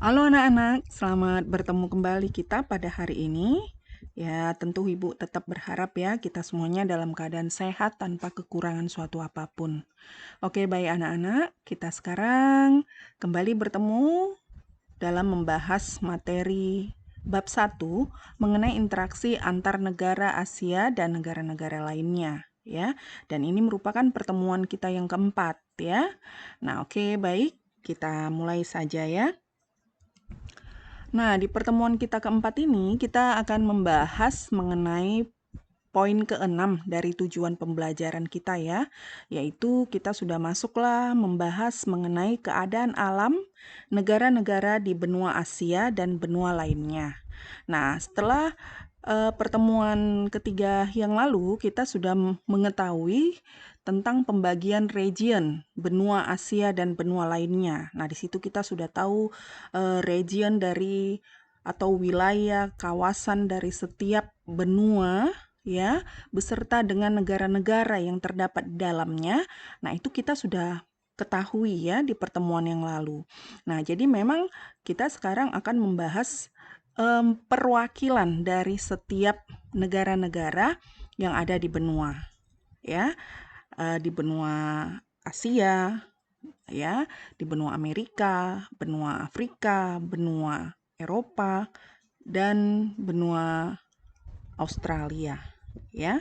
Halo anak-anak, selamat bertemu kembali kita pada hari ini. Ya, tentu Ibu tetap berharap ya kita semuanya dalam keadaan sehat tanpa kekurangan suatu apapun. Oke, baik anak-anak, kita sekarang kembali bertemu dalam membahas materi bab 1 mengenai interaksi antar negara Asia dan negara-negara lainnya ya. Dan ini merupakan pertemuan kita yang keempat ya. Nah, oke, baik, kita mulai saja ya. Nah, di pertemuan kita keempat ini, kita akan membahas mengenai poin keenam dari tujuan pembelajaran kita ya, yaitu kita sudah masuklah membahas mengenai keadaan alam negara-negara di benua Asia dan benua lainnya. Nah, setelah pertemuan ketiga yang lalu, kita sudah mengetahui tentang pembagian region benua Asia dan benua lainnya. Nah, di situ kita sudah tahu region dari atau wilayah kawasan dari setiap benua ya, beserta dengan negara-negara yang terdapat di dalamnya. Nah, itu kita sudah ketahui ya di pertemuan yang lalu. Nah, jadi memang kita sekarang akan membahas perwakilan dari setiap negara-negara yang ada di benua ya, di benua Asia ya, di benua Amerika, benua Afrika, benua Eropa, dan benua Australia ya.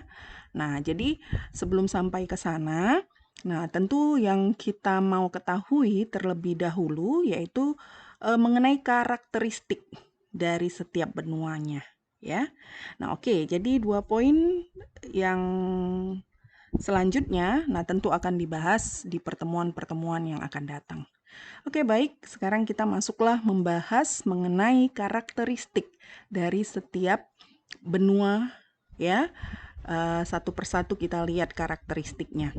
Nah, jadi sebelum sampai ke sana, nah tentu yang kita mau ketahui terlebih dahulu yaitu mengenai karakteristik dari setiap benuanya ya. Nah, oke, jadi 2 poin yang selanjutnya nah tentu akan dibahas di pertemuan-pertemuan yang akan datang. Oke, baik. Sekarang kita masuklah membahas mengenai karakteristik dari setiap benua ya. Satu persatu kita lihat karakteristiknya.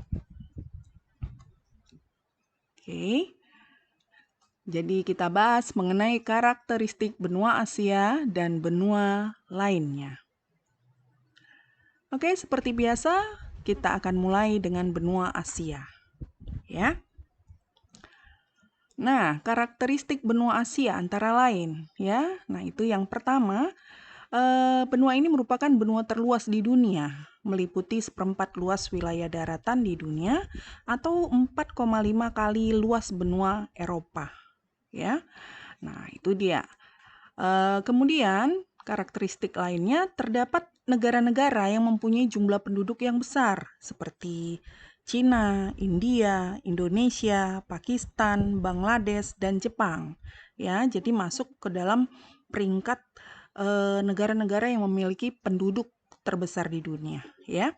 Oke. Jadi kita bahas mengenai karakteristik benua Asia dan benua lainnya. Oke, seperti biasa kita akan mulai dengan benua Asia. Ya. Nah, karakteristik benua Asia antara lain ya. Nah, itu yang pertama, benua ini merupakan benua terluas di dunia, meliputi seperempat luas wilayah daratan di dunia atau 4,5 kali luas benua Eropa. Ya, nah itu dia. Kemudian karakteristik lainnya terdapat negara-negara yang mempunyai jumlah penduduk yang besar seperti Cina, India, Indonesia, Pakistan, Bangladesh, dan Jepang. Ya, jadi masuk ke dalam peringkat negara-negara yang memiliki penduduk terbesar di dunia, ya.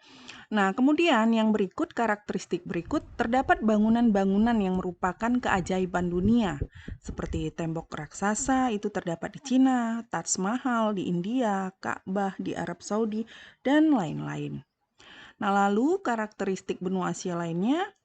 Nah, kemudian yang berikut, karakteristik berikut, terdapat bangunan-bangunan yang merupakan keajaiban dunia, seperti tembok raksasa itu terdapat di Cina, Taj Mahal di India, Ka'bah di Arab Saudi, dan lain-lain. Nah, lalu karakteristik benua Asia lainnya.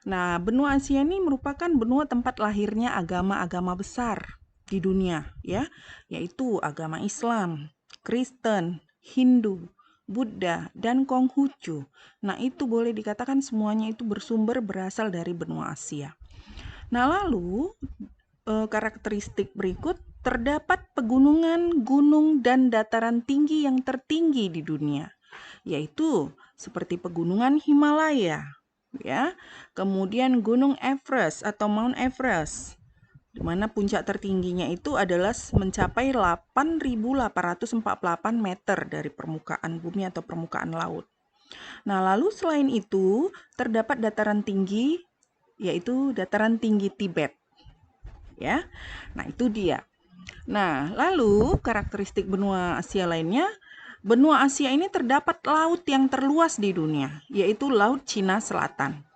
Nah, benua Asia ini merupakan benua tempat lahirnya agama-agama besar di dunia, ya, yaitu agama Islam, Kristen, Hindu, Buddha, dan Konghucu. Nah, itu boleh dikatakan semuanya itu bersumber berasal dari benua Asia. Nah, lalu karakteristik berikut, terdapat pegunungan, gunung, dan dataran tinggi yang tertinggi di dunia, yaitu seperti pegunungan Himalaya, ya. Kemudian Gunung Everest atau Mount Everest, di mana puncak tertingginya itu adalah mencapai 8.848 meter dari permukaan bumi atau permukaan laut. Nah, lalu selain itu terdapat dataran tinggi, yaitu dataran tinggi Tibet. Ya, nah itu dia. Nah, lalu karakteristik benua Asia lainnya, benua Asia ini terdapat laut yang terluas di dunia, yaitu Laut Cina Selatan.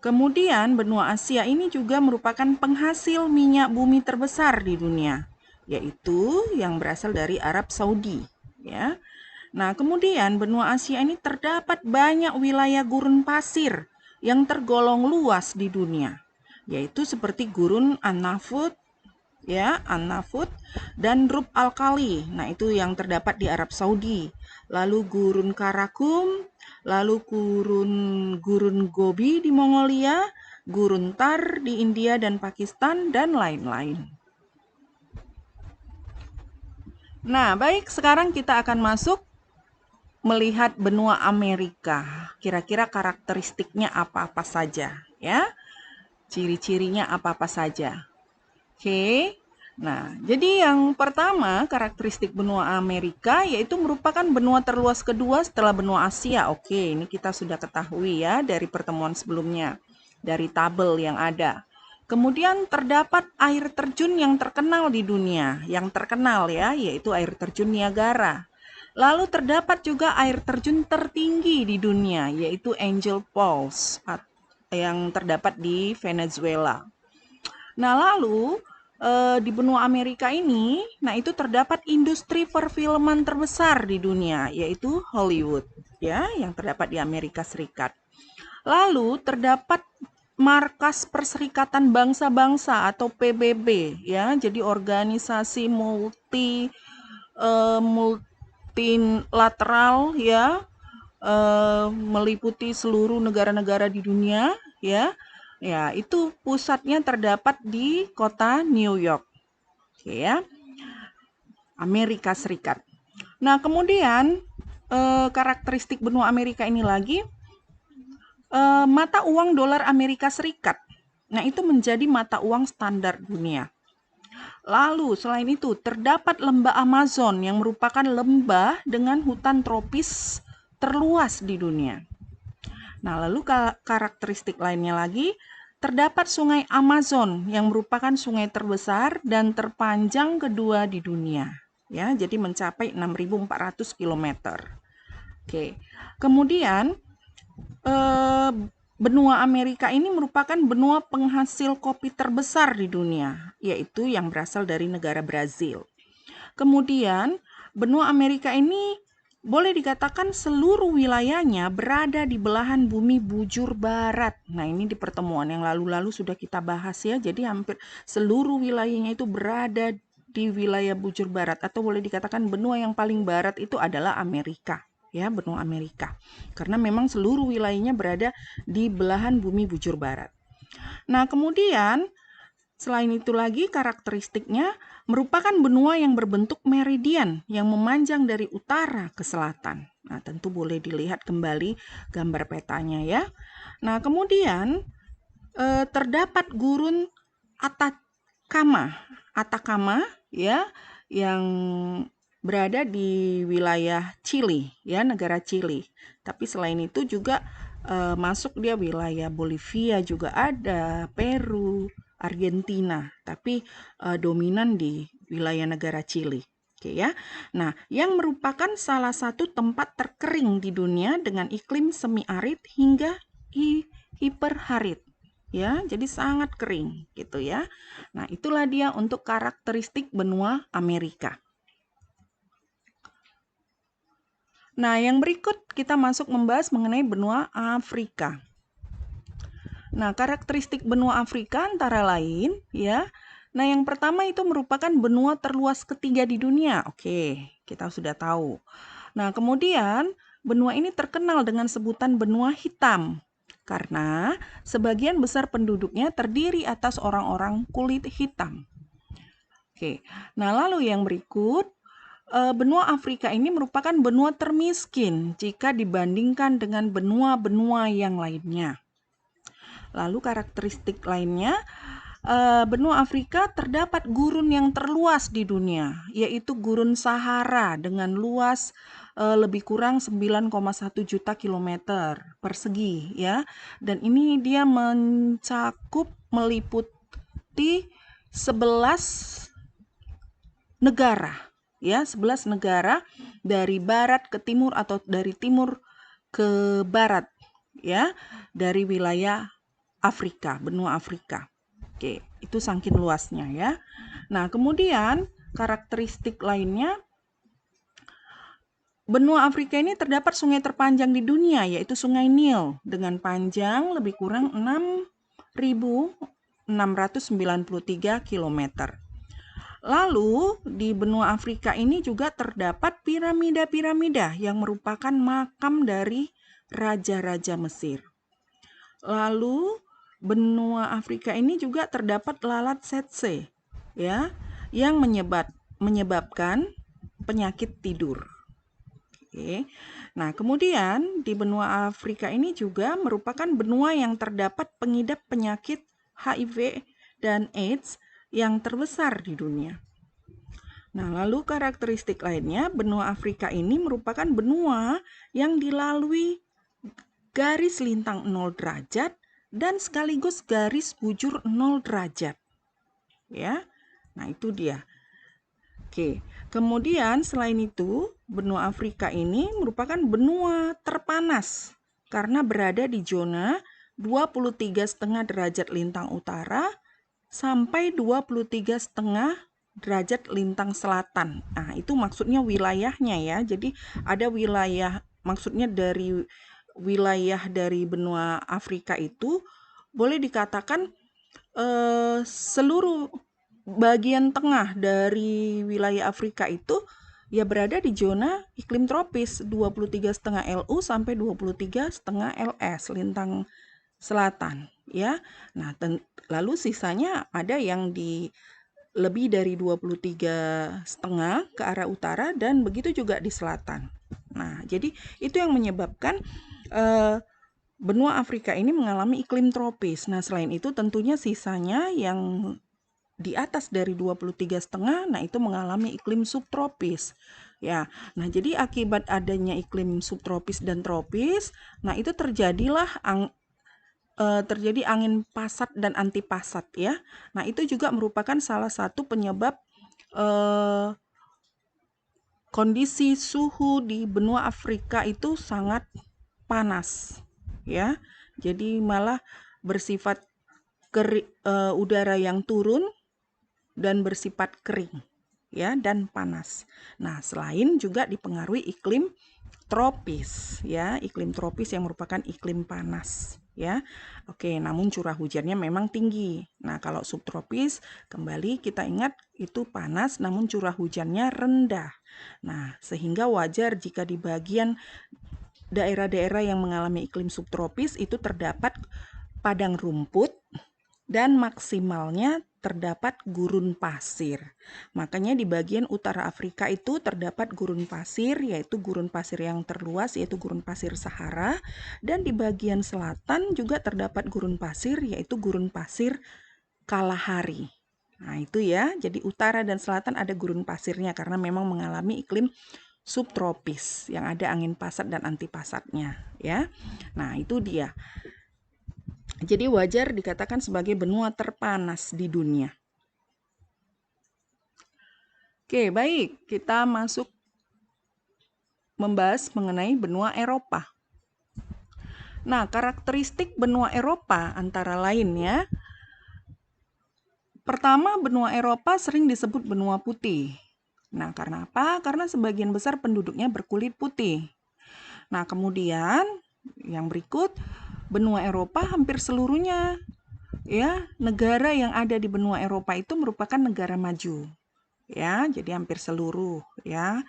Kemudian benua Asia ini juga merupakan penghasil minyak bumi terbesar di dunia, yaitu yang berasal dari Arab Saudi, ya. Nah, kemudian benua Asia ini terdapat banyak wilayah gurun pasir yang tergolong luas di dunia, yaitu seperti gurun An-Nafud, ya, An-Nafud dan Rub al-Khali. Nah, itu yang terdapat di Arab Saudi. Lalu gurun Karakum, lalu gurun Gobi di Mongolia, gurun Thar di India dan Pakistan, dan lain-lain. Nah, baik, sekarang kita akan masuk melihat benua Amerika. Kira-kira karakteristiknya apa-apa saja, ya? Ciri-cirinya apa-apa saja. Oke. Nah, jadi yang pertama karakteristik benua Amerika yaitu merupakan benua terluas kedua setelah benua Asia. Oke, ini kita sudah ketahui ya dari pertemuan sebelumnya, dari tabel yang ada. Kemudian terdapat air terjun yang terkenal di dunia, yang terkenal ya, yaitu air terjun Niagara. Lalu terdapat juga air terjun tertinggi di dunia, yaitu Angel Falls, yang terdapat di Venezuela. Nah, lalu di benua Amerika ini, nah itu terdapat industri perfilman terbesar di dunia, yaitu Hollywood, ya, yang terdapat di Amerika Serikat. Lalu terdapat Markas Perserikatan Bangsa-Bangsa atau PBB, ya, jadi organisasi multilateral, ya, meliputi seluruh negara-negara di dunia, ya. Ya, itu pusatnya terdapat di kota New York. Oke ya, Amerika Serikat. Nah, kemudian karakteristik benua Amerika ini lagi, mata uang dolar Amerika Serikat. Nah, itu menjadi mata uang standar dunia. Lalu, selain itu, terdapat lembah Amazon yang merupakan lembah dengan hutan tropis terluas di dunia. Nah, lalu karakteristik lainnya lagi, terdapat sungai Amazon yang merupakan sungai terbesar dan terpanjang kedua di dunia. Ya, jadi mencapai 6.400 km. Oke. Kemudian benua Amerika ini merupakan benua penghasil kopi terbesar di dunia, yaitu yang berasal dari negara Brazil. Kemudian, benua Amerika ini boleh dikatakan seluruh wilayahnya berada di belahan bumi bujur barat. Nah, ini di pertemuan yang lalu-lalu sudah kita bahas ya. Jadi hampir seluruh wilayahnya itu berada di wilayah bujur barat atau boleh dikatakan benua yang paling barat itu adalah Amerika. Ya, benua Amerika. Karena memang seluruh wilayahnya berada di belahan bumi bujur barat. Nah, kemudian selain itu lagi karakteristiknya merupakan benua yang berbentuk meridian yang memanjang dari utara ke selatan. Nah, tentu boleh dilihat kembali gambar petanya ya. Nah, kemudian terdapat gurun Atacama ya yang berada di wilayah Chili ya, negara Chili. Tapi selain itu juga masuk dia wilayah Bolivia juga ada, Peru, Argentina, tapi dominan di wilayah negara Chili. Oke ya. Nah, yang merupakan salah satu tempat terkering di dunia dengan iklim semi arid hingga hiperharid. Ya, jadi sangat kering gitu ya. Nah, itulah dia untuk karakteristik benua Amerika. Nah, yang berikut kita masuk membahas mengenai benua Afrika. Nah, karakteristik benua Afrika antara lain ya. Nah, yang pertama itu merupakan benua terluas ketiga di dunia. Oke, kita sudah tahu. Nah, kemudian benua ini terkenal dengan sebutan benua hitam karena sebagian besar penduduknya terdiri atas orang-orang kulit hitam. Oke. Nah, lalu yang berikut, benua Afrika ini merupakan benua termiskin jika dibandingkan dengan benua-benua yang lainnya. Lalu karakteristik lainnya, benua Afrika terdapat gurun yang terluas di dunia, yaitu gurun Sahara dengan luas lebih kurang 9,1 juta kilometer persegi ya. Dan ini dia meliputi 11 negara ya, 11 negara dari barat ke timur atau dari timur ke barat ya, dari wilayah Afrika, benua Afrika. Oke, itu saking luasnya ya. Nah, kemudian karakteristik lainnya, benua Afrika ini terdapat sungai terpanjang di dunia yaitu Sungai Nil dengan panjang lebih kurang 6.693 km. Lalu di benua Afrika ini juga terdapat piramida-piramida yang merupakan makam dari raja-raja Mesir. Lalu benua Afrika ini juga terdapat lalat tsetse ya yang menyebabkan penyakit tidur. Oke. Nah, kemudian di benua Afrika ini juga merupakan benua yang terdapat pengidap penyakit HIV dan AIDS yang terbesar di dunia. Nah, lalu karakteristik lainnya, benua Afrika ini merupakan benua yang dilalui garis lintang 0 derajat dan sekaligus garis bujur 0 derajat. Ya. Nah, itu dia. Oke, kemudian selain itu, benua Afrika ini merupakan benua terpanas karena berada di zona 23,5 derajat lintang utara sampai 23,5 derajat lintang selatan. Nah, itu maksudnya wilayahnya ya. Jadi ada wilayah, maksudnya dari wilayah dari benua Afrika itu boleh dikatakan seluruh bagian tengah dari wilayah Afrika itu ya berada di zona iklim tropis 23,5 LU sampai 23,5 LS lintang selatan ya. Nah, lalu sisanya ada yang di lebih dari 23,5 ke arah utara dan begitu juga di selatan. Nah, jadi itu yang menyebabkan benua Afrika ini mengalami iklim tropis. Nah, selain itu tentunya sisanya yang di atas dari 23,5, nah itu mengalami iklim subtropis. Ya, nah jadi akibat adanya iklim subtropis dan tropis, nah itu terjadilah terjadi angin pasat dan antipasat ya. Nah itu juga merupakan salah satu penyebab kondisi suhu di benua Afrika itu sangat panas ya. Jadi malah bersifat udara yang turun dan bersifat kering ya dan panas. Nah, selain juga dipengaruhi iklim tropis ya, iklim tropis yang merupakan iklim panas ya. Oke, namun curah hujannya memang tinggi. Nah, kalau subtropis kembali kita ingat itu panas namun curah hujannya rendah. Nah, sehingga wajar jika di bagian daerah-daerah yang mengalami iklim subtropis itu terdapat padang rumput dan maksimalnya terdapat gurun pasir. Makanya di bagian utara Afrika itu terdapat gurun pasir, yaitu gurun pasir yang terluas, yaitu gurun pasir Sahara. Dan di bagian selatan juga terdapat gurun pasir, yaitu gurun pasir Kalahari. Nah itu ya, jadi utara dan selatan ada gurun pasirnya karena memang mengalami iklim subtropis yang ada angin pasat dan antipasatnya ya. Nah itu dia. Jadi wajar dikatakan sebagai benua terpanas di dunia. Oke, baik. Kita masuk membahas mengenai benua Eropa. Nah, karakteristik benua Eropa antara lain ya. Pertama, benua Eropa sering disebut benua putih. Nah, karena apa? Karena sebagian besar penduduknya berkulit putih. Nah, kemudian yang berikut, benua Eropa hampir seluruhnya ya, negara yang ada di benua Eropa itu merupakan negara maju. Ya, jadi hampir seluruh ya.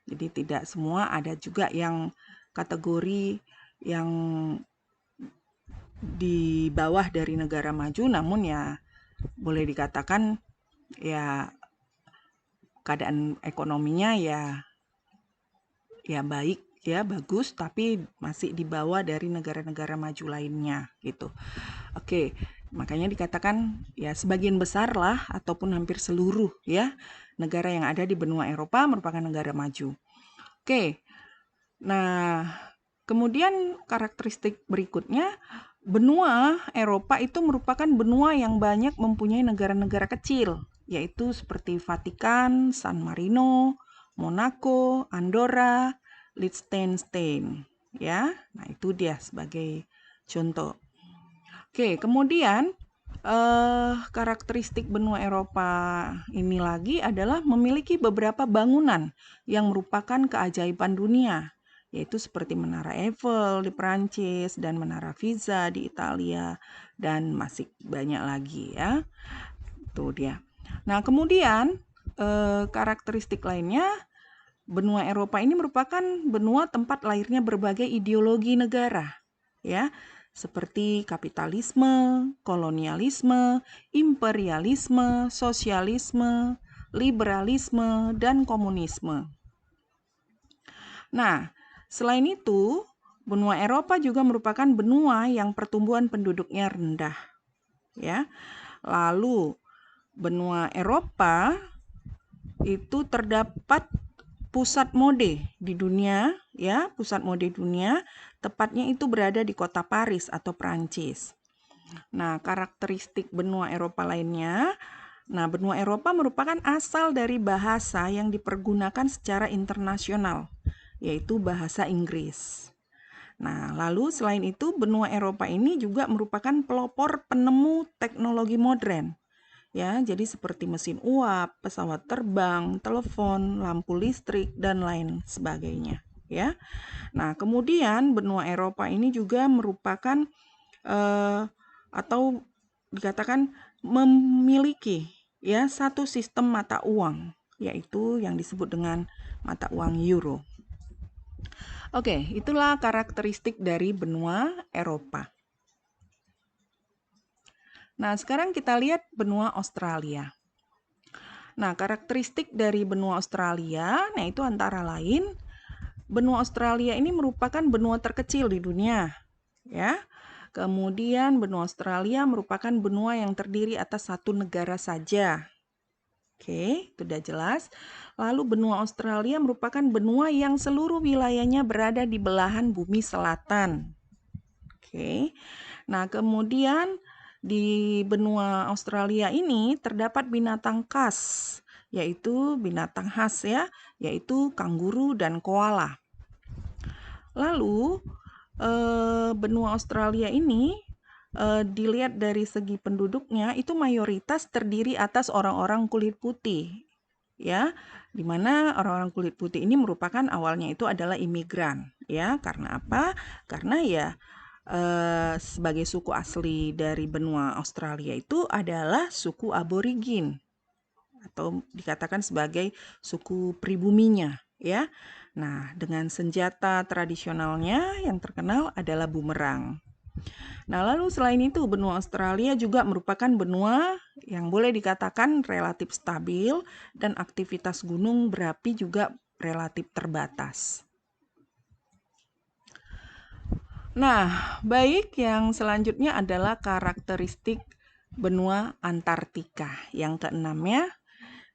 Jadi tidak semua, ada juga yang kategori yang di bawah dari negara maju namun ya boleh dikatakan ya keadaan ekonominya ya baik ya, bagus, tapi masih di bawah dari negara-negara maju lainnya gitu. Oke, makanya dikatakan ya sebagian besar lah ataupun hampir seluruh ya negara yang ada di benua Eropa merupakan negara maju. Oke. Nah, kemudian karakteristik berikutnya, benua Eropa itu merupakan benua yang banyak mempunyai negara-negara kecil, yaitu seperti Vatikan, San Marino, Monaco, Andorra, Liechtenstein ya. Nah, itu dia sebagai contoh. Oke, kemudian karakteristik benua Eropa ini lagi adalah memiliki beberapa bangunan yang merupakan keajaiban dunia, yaitu seperti Menara Eiffel di Perancis dan Menara Pisa di Italia dan masih banyak lagi ya. Itu dia. Nah, kemudian karakteristik lainnya, benua Eropa ini merupakan benua tempat lahirnya berbagai ideologi negara ya, seperti kapitalisme, kolonialisme, imperialisme, sosialisme, liberalisme, dan komunisme. Nah, selain itu, benua Eropa juga merupakan benua yang pertumbuhan penduduknya rendah, ya. Lalu, benua Eropa itu terdapat pusat mode di dunia, ya, pusat mode dunia, tepatnya itu berada di kota Paris atau Prancis. Nah, karakteristik benua Eropa lainnya, benua Eropa merupakan asal dari bahasa yang dipergunakan secara internasional, yaitu bahasa Inggris. Nah, lalu selain itu, benua Eropa ini juga merupakan pelopor penemu teknologi modern. Ya, jadi seperti mesin uap, pesawat terbang, telepon, lampu listrik, dan lain sebagainya. Ya, nah kemudian benua Eropa ini juga merupakan atau dikatakan memiliki ya satu sistem mata uang, yaitu yang disebut dengan mata uang euro. Oke, itulah karakteristik dari benua Eropa. Nah, sekarang kita lihat benua Australia. Nah, karakteristik dari benua Australia, itu antara lain, benua Australia ini merupakan benua terkecil di dunia, ya. Kemudian benua Australia merupakan benua yang terdiri atas satu negara saja. Oke, itu udah jelas. Lalu benua Australia merupakan benua yang seluruh wilayahnya berada di belahan bumi selatan. Oke. Nah, kemudian di benua Australia ini terdapat binatang khas, yaitu binatang khas ya, yaitu kanguru dan koala. Lalu benua Australia ini dilihat dari segi penduduknya itu mayoritas terdiri atas orang-orang kulit putih, ya, di mana orang-orang kulit putih ini merupakan awalnya itu adalah imigran, ya. Karena apa? Karena ya sebagai suku asli dari benua Australia itu adalah suku aborigin atau dikatakan sebagai suku pribuminya, ya. Nah, dengan senjata tradisionalnya yang terkenal adalah bumerang. Nah, lalu selain itu benua Australia juga merupakan benua yang boleh dikatakan relatif stabil dan aktivitas gunung berapi juga relatif terbatas. Nah, baik, yang selanjutnya adalah karakteristik benua Antartika. Yang keenam ya.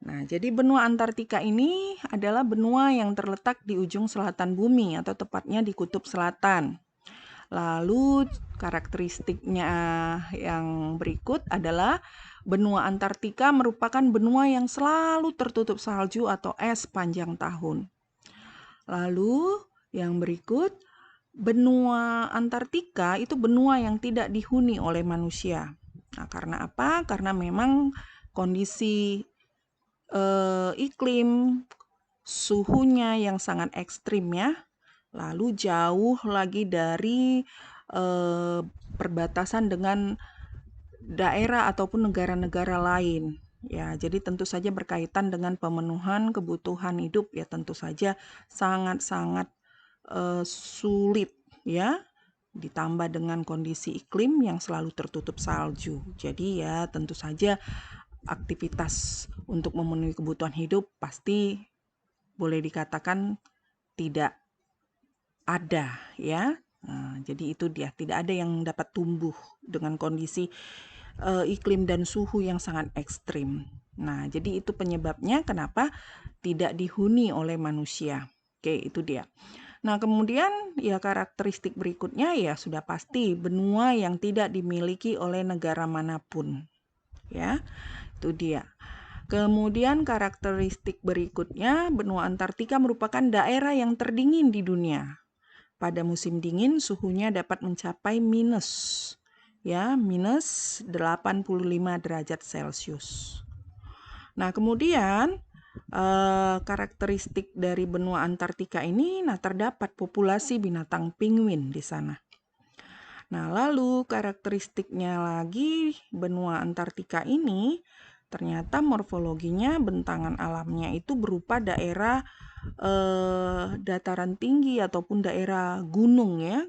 Nah, jadi benua Antartika ini adalah benua yang terletak di ujung selatan bumi atau tepatnya di kutub selatan. Lalu karakteristiknya yang berikut adalah benua Antartika merupakan benua yang selalu tertutup salju atau es sepanjang tahun. Lalu yang berikut, benua Antartika itu benua yang tidak dihuni oleh manusia. Nah, karena apa? Karena memang kondisi iklim, suhunya yang sangat ekstrim ya. Lalu jauh lagi dari perbatasan dengan daerah ataupun negara-negara lain. Ya, jadi tentu saja berkaitan dengan pemenuhan kebutuhan hidup ya tentu saja sangat-sangat sulit ya. Ditambah dengan kondisi iklim yang selalu tertutup salju. Jadi ya tentu saja aktivitas untuk memenuhi kebutuhan hidup pasti boleh dikatakan tidak ada ya. Nah, jadi itu dia, tidak ada yang dapat tumbuh dengan kondisi iklim dan suhu yang sangat ekstrim. Nah, jadi itu penyebabnya kenapa tidak dihuni oleh manusia. Oke, itu dia. Nah, kemudian ya karakteristik berikutnya ya sudah pasti benua yang tidak dimiliki oleh negara manapun. Ya, itu dia. Kemudian karakteristik berikutnya, benua Antartika merupakan daerah yang terdingin di dunia. Pada musim dingin suhunya dapat mencapai minus 85 derajat Celcius. Nah, kemudian karakteristik dari benua Antartika ini terdapat populasi binatang penguin di sana. Nah, lalu karakteristiknya lagi benua Antartika ini ternyata morfologinya bentangan alamnya itu berupa daerah dataran tinggi ataupun daerah gunung ya,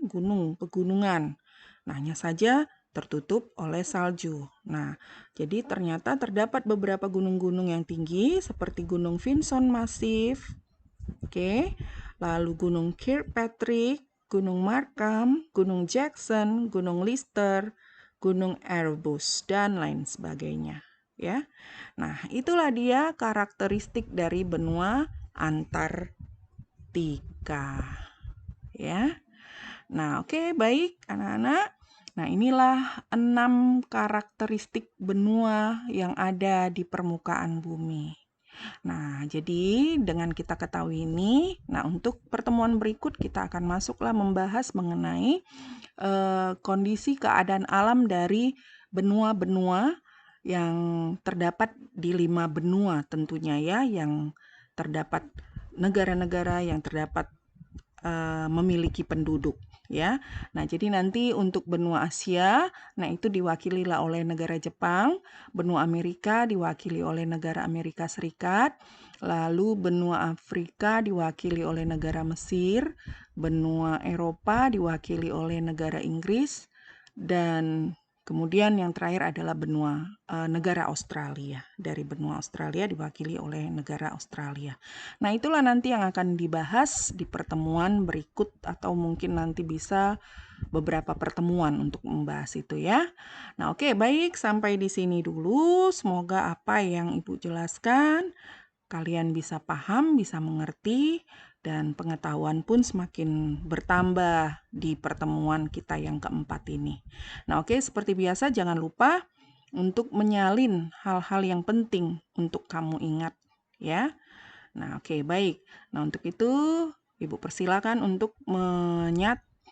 pegunungan. Nah, hanya saja tertutup oleh salju. Nah, jadi ternyata terdapat beberapa gunung-gunung yang tinggi seperti Gunung Vinson Massif, Oke. Lalu Gunung Kirkpatrick, Gunung Markham, Gunung Jackson, Gunung Lister, Gunung Erebus, dan lain sebagainya. Ya. Nah, itulah dia karakteristik dari benua Antartika. Ya. Nah, oke, baik anak-anak. Nah, inilah 6 karakteristik benua yang ada di permukaan bumi. Nah, jadi dengan kita ketahui ini, nah untuk pertemuan berikut kita akan masuklah membahas mengenai kondisi keadaan alam dari benua-benua yang terdapat di 5 benua tentunya ya, yang terdapat negara-negara yang terdapat memiliki penduduk ya. Nah, jadi nanti untuk benua Asia, nah itu diwakililah oleh negara Jepang, benua Amerika diwakili oleh negara Amerika Serikat, lalu benua Afrika diwakili oleh negara Mesir, benua Eropa diwakili oleh negara Inggris, dan kemudian yang terakhir adalah negara Australia. Dari benua Australia diwakili oleh negara Australia. Nah, itulah nanti yang akan dibahas di pertemuan berikut atau mungkin nanti bisa beberapa pertemuan untuk membahas itu ya. Nah, oke, baik, sampai di sini dulu. Semoga apa yang Ibu jelaskan kalian bisa paham, bisa mengerti, dan pengetahuan pun semakin bertambah di pertemuan kita yang keempat ini. Nah, oke, seperti biasa jangan lupa untuk menyalin hal-hal yang penting untuk kamu ingat ya. Nah, oke, baik. Nah, untuk itu Ibu persilakan untuk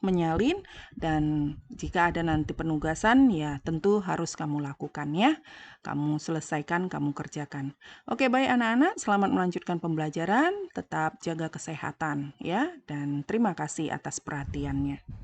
menyalin dan jika ada nanti penugasan ya tentu harus kamu lakukan ya. Kamu selesaikan, kamu kerjakan. Oke, baik anak-anak, selamat melanjutkan pembelajaran, tetap jaga kesehatan ya dan terima kasih atas perhatiannya.